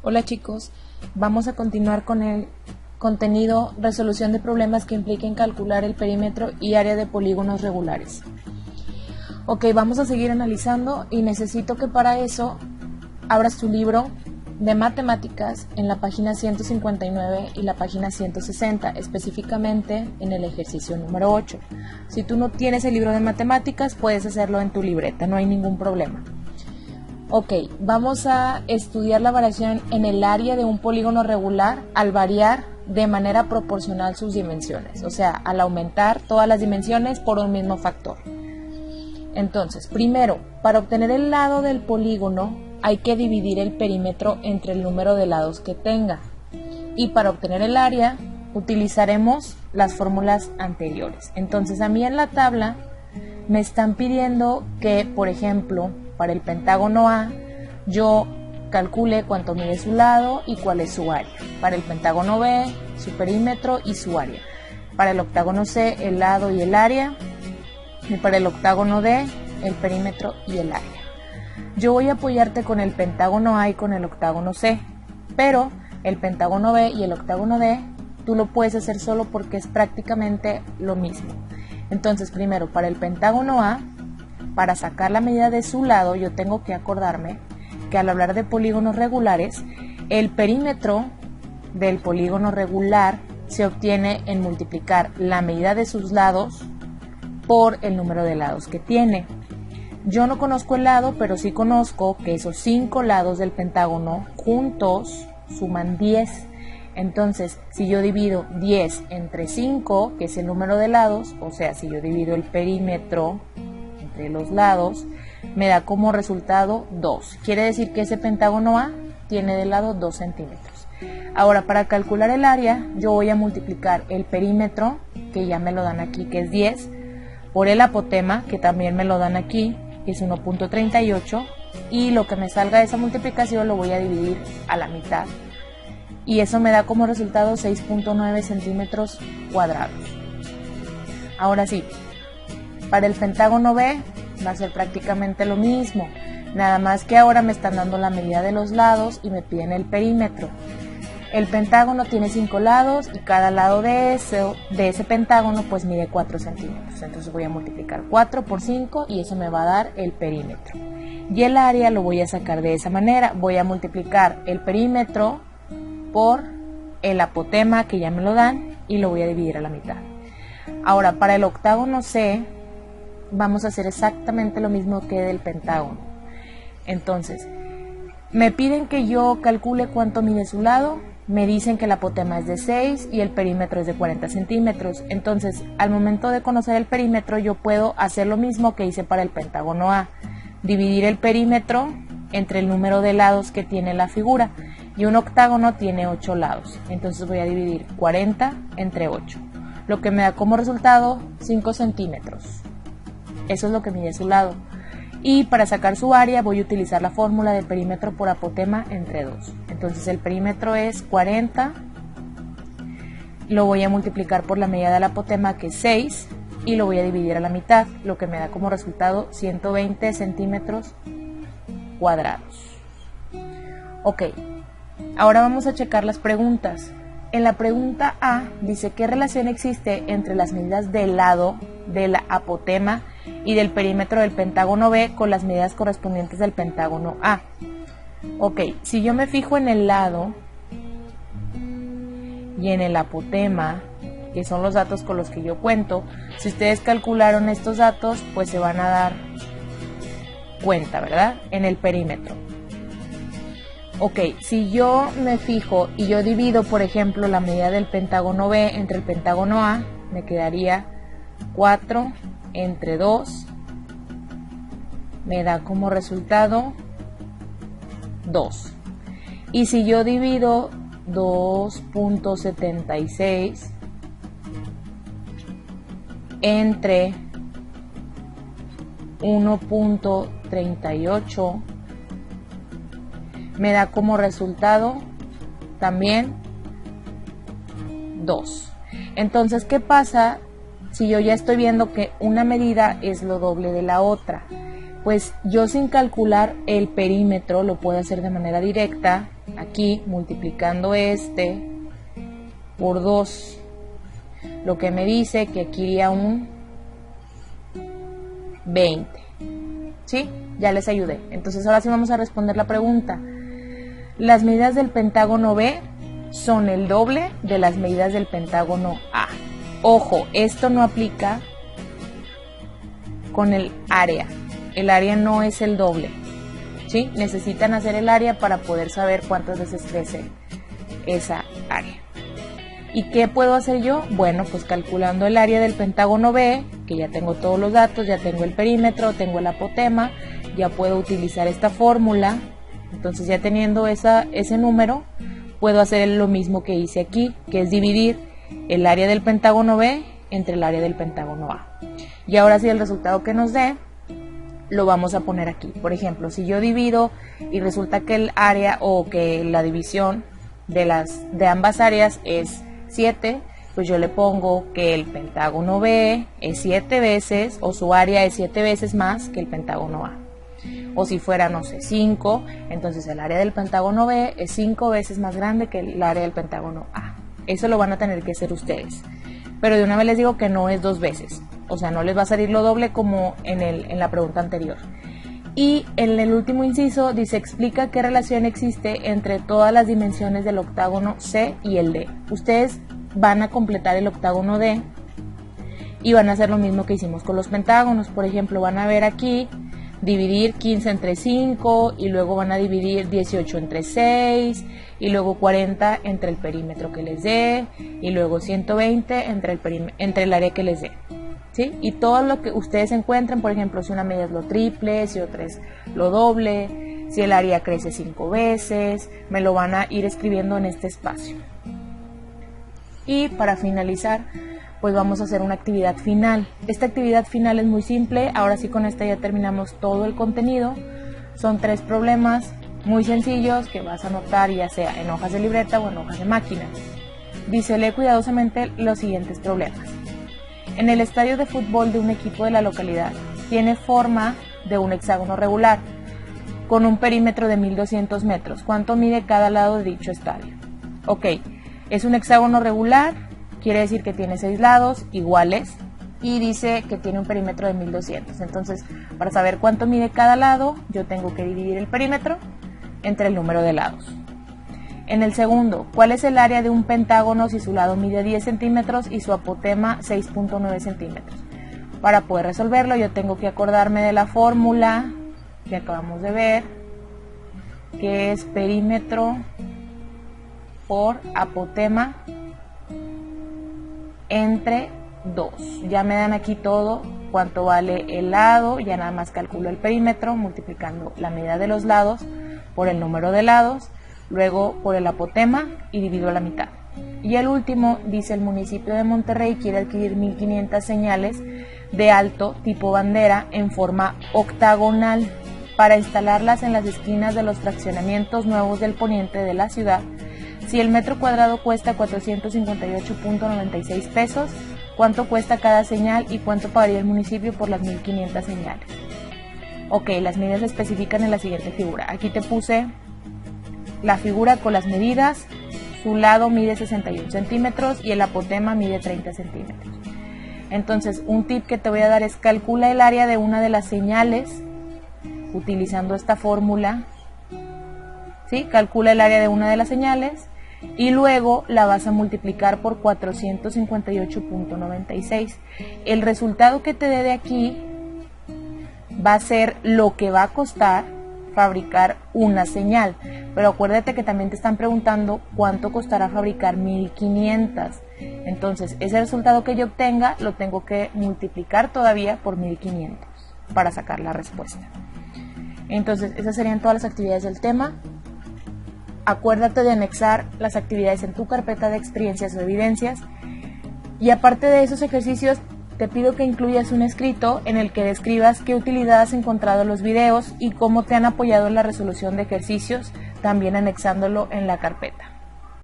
Hola chicos, vamos a continuar con el contenido resolución de problemas que impliquen calcular el perímetro y área de polígonos regulares. Ok, vamos a seguir analizando y necesito que para eso abras tu libro de matemáticas en la página 159 y la página 160, específicamente en el ejercicio número 8. Si tú no tienes el libro de matemáticas, puedes hacerlo en tu libreta, no hay ningún problema. Ok, vamos a estudiar la variación en el área de un polígono regular al variar de manera proporcional sus dimensiones, o sea, al aumentar todas las dimensiones por un mismo factor. Entonces, primero, para obtener el lado del polígono hay que dividir el perímetro entre el número de lados que tenga. Y para obtener el área utilizaremos las fórmulas anteriores. Entonces, a mí en la tabla me están pidiendo que, por ejemplo, para el pentágono A, yo calcule cuánto mide su lado y cuál es su área. Para el pentágono B, su perímetro y su área. Para el octágono C, el lado y el área. Y para el octágono D, el perímetro y el área. Yo voy a apoyarte con el pentágono A y con el octágono C, pero el pentágono B y el octágono D tú lo puedes hacer solo porque es prácticamente lo mismo. Entonces, primero, para el pentágono A, para sacar la medida de su lado, yo tengo que acordarme que al hablar de polígonos regulares, el perímetro del polígono regular se obtiene en multiplicar la medida de sus lados por el número de lados que tiene. Yo no conozco el lado, pero sí conozco que esos 5 lados del pentágono juntos suman 10. Entonces, si yo divido 10 entre 5, que es el número de lados, o sea, si yo divido el perímetro entre los lados, me da como resultado 2. Quiere decir que ese pentágono A tiene de lado 2 centímetros. Ahora, para calcular el área, yo voy a multiplicar el perímetro, que ya me lo dan aquí, que es 10, por el apotema, que también me lo dan aquí, que es 1.38, y lo que me salga de esa multiplicación lo voy a dividir a la mitad. Y eso me da como resultado 6.9 centímetros cuadrados. Ahora sí, para el pentágono B va a ser prácticamente lo mismo, nada más que ahora me están dando la medida de los lados y me piden el perímetro. El pentágono tiene 5 lados y cada lado de ese pentágono pues mide 4 centímetros. Entonces voy a multiplicar 4 por 5 y eso me va a dar el perímetro. Y el área lo voy a sacar de esa manera. Voy a multiplicar el perímetro por el apotema, que ya me lo dan, y lo voy a dividir a la mitad. Ahora, para el octágono C vamos a hacer exactamente lo mismo que del pentágono. Entonces, me piden que yo calcule cuánto mide su lado, me dicen que el apotema es de 6 y el perímetro es de 40 centímetros. Entonces, al momento de conocer el perímetro, yo puedo hacer lo mismo que hice para el pentágono A, dividir el perímetro entre el número de lados que tiene la figura, y un octágono tiene 8 lados, entonces voy a dividir 40 entre 8, lo que me da como resultado 5 centímetros. Eso es lo que mide su lado. Y para sacar su área voy a utilizar la fórmula de perímetro por apotema entre 2. Entonces el perímetro es 40, lo voy a multiplicar por la medida del apotema, que es 6, y lo voy a dividir a la mitad, lo que me da como resultado 120 centímetros cuadrados. Ok, ahora vamos a checar las preguntas. En la pregunta A dice: ¿qué relación existe entre las medidas del lado del apotema y del perímetro del pentágono B con las medidas correspondientes del pentágono A? Ok, si yo me fijo en el lado y en el apotema, que son los datos con los que yo cuento, si ustedes calcularon estos datos, pues se van a dar cuenta, ¿verdad? En el perímetro. Ok, si yo me fijo y yo divido, por ejemplo, la medida del pentágono B entre el pentágono A, me quedaría 4 entre 2, me da como resultado 2. Y si yo divido 2.76 entre 1.38, me da como resultado también 2. Entonces, ¿qué pasa si yo ya estoy viendo que una medida es lo doble de la otra? Pues yo sin calcular el perímetro lo puedo hacer de manera directa, aquí multiplicando este por 2, lo que me dice que aquí iría un 20, ¿sí? Ya les ayudé. Entonces ahora sí vamos a responder la pregunta. Las medidas del pentágono B son el doble de las medidas del pentágono A. Ojo, esto no aplica con el área. El área no es el doble, ¿sí? Necesitan hacer el área para poder saber cuántas veces crece esa área. ¿Y qué puedo hacer yo? Bueno, pues calculando el área del pentágono B, que ya tengo todos los datos, ya tengo el perímetro, tengo el apotema, ya puedo utilizar esta fórmula. Entonces ya teniendo ese número, puedo hacer lo mismo que hice aquí, que es dividir el área del pentágono B entre el área del pentágono A. Y ahora sí el resultado que nos dé, lo vamos a poner aquí. Por ejemplo, si yo divido y resulta que el área o que la división de ambas áreas es 7, pues yo le pongo que el pentágono B es 7 veces, o su área es 7 veces más que el pentágono A. O si fuera, no sé, 5, entonces el área del pentágono B es 5 veces más grande que el área del pentágono A. Eso lo van a tener que hacer ustedes. Pero de una vez les digo que no es 2 veces. O sea, no les va a salir lo doble como en la pregunta anterior. Y en el último inciso dice, explica qué relación existe entre todas las dimensiones del octágono C y el D. Ustedes van a completar el octágono D y van a hacer lo mismo que hicimos con los pentágonos. Por ejemplo, van a ver aquí, dividir 15 entre 5 y luego van a dividir 18 entre 6 y luego 40 entre el perímetro que les dé y luego 120 entre el área que les dé. ¿Sí? Y todo lo que ustedes encuentren, por ejemplo, si una medida es lo triple, si otra es lo doble, si el área crece 5 veces, me lo van a ir escribiendo en este espacio. Y para finalizar, pues vamos a hacer una actividad final. Esta actividad final es muy simple, ahora sí con esta ya terminamos todo el contenido. Son 3 problemas muy sencillos que vas a anotar ya sea en hojas de libreta o en hojas de máquina. Dice, lee cuidadosamente los siguientes problemas. En el estadio de fútbol de un equipo de la localidad tiene forma de un hexágono regular con un perímetro de 1200 metros. ¿Cuánto mide cada lado de dicho estadio? Ok, es un hexágono regular, quiere decir que tiene 6 lados iguales y dice que tiene un perímetro de 1200. Entonces, para saber cuánto mide cada lado, yo tengo que dividir el perímetro entre el número de lados. En el segundo, ¿cuál es el área de un pentágono si su lado mide 10 centímetros y su apotema 6.9 centímetros? Para poder resolverlo yo tengo que acordarme de la fórmula que acabamos de ver, que es perímetro por apotema entre 2. Ya me dan aquí todo, cuánto vale el lado, ya nada más calculo el perímetro multiplicando la medida de los lados por el número de lados, luego por el apotema y divido a la mitad. Y el último dice, el municipio de Monterrey quiere adquirir 1500 señales de alto tipo bandera en forma octagonal para instalarlas en las esquinas de los fraccionamientos nuevos del poniente de la ciudad. Si el metro cuadrado cuesta 458.96 pesos, ¿cuánto cuesta cada señal y cuánto pagaría el municipio por las 1500 señales? Ok, las medidas se especifican en la siguiente figura. Aquí te puse la figura con las medidas. Su lado mide 61 centímetros y el apotema mide 30 centímetros. Entonces, un tip que te voy a dar es calcula el área de una de las señales utilizando esta fórmula. ¿Sí? Calcula el área de una de las señales y luego la vas a multiplicar por 458.96. El resultado que te dé de aquí va a ser lo que va a costar fabricar una señal, pero acuérdate que también te están preguntando cuánto costará fabricar 1500. Entonces ese resultado que yo obtenga lo tengo que multiplicar todavía por 1500 para sacar la respuesta. Entonces esas serían todas las actividades del tema. Acuérdate de anexar las actividades en tu carpeta de experiencias o evidencias, y aparte de esos ejercicios te pido que incluyas un escrito en el que describas qué utilidad has encontrado en los videos y cómo te han apoyado en la resolución de ejercicios, también anexándolo en la carpeta.